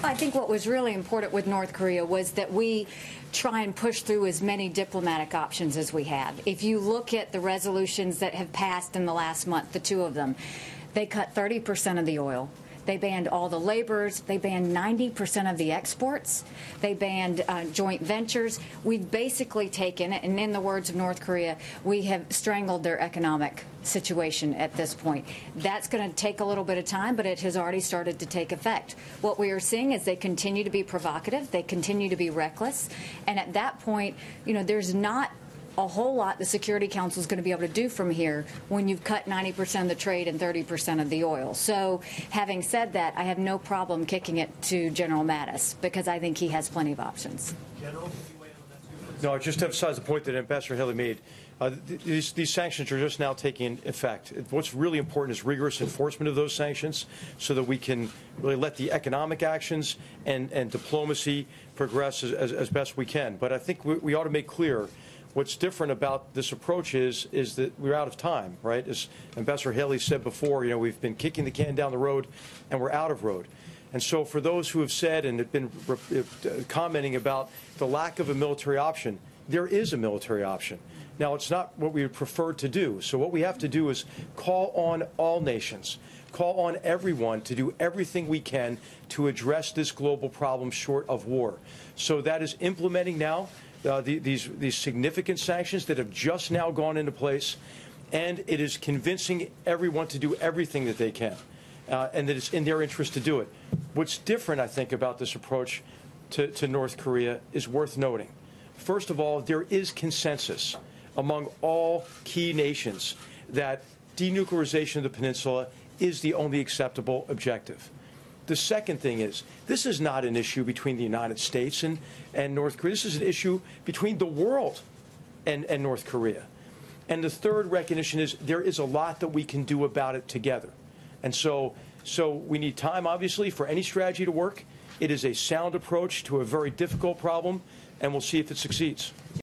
I think what was really important with North Korea was that we try and push through as many diplomatic options as we have. If you look at the resolutions that have passed in the last month, the two of them, they cut 30% of the oil. They banned all the laborers. They banned 90% of the exports. They banned joint ventures. We've basically taken, and in the words of North Korea, we have strangled their economic situation at this point. That's going to take a little bit of time, but it has already started to take effect. What we are seeing is they continue to be provocative. They continue to be reckless. And at that point, there's not a whole lot the Security Council is going to be able to do from here when you've cut 90% of the trade and 30% of the oil. So having said that, I have no problem kicking it to General Mattis because I think he has plenty of options. General, can you weigh in on that too? No, just to emphasize the point that Ambassador Haley made. These sanctions are just now taking effect. What's really important is rigorous enforcement of those sanctions so that we can really let the economic actions and diplomacy progress as best we can. But I think we ought to make clear what's different about this approach is that we're out of time, right? As Ambassador Haley said before, we've been kicking the can down the road and we're out of road. And so for those who have said and have been commenting about the lack of a military option, there is a military option. Now, it's not what we would prefer to do. So what we have to do is call on all nations, call on everyone to do everything we can to address this global problem short of war. So that is implementing now these significant sanctions that have just now gone into place, and it is convincing everyone to do everything that they can, and that it's in their interest to do it. What's different, I think, about this approach to North Korea is worth noting. First of all, there is consensus among all key nations that denuclearization of the peninsula is the only acceptable objective. The second thing is, this is not an issue between the United States and North Korea. This is an issue between the world and North Korea. And the third recognition is there is a lot that we can do about it together. And so we need time, obviously, for any strategy to work. It is a sound approach to a very difficult problem, and we'll see if it succeeds.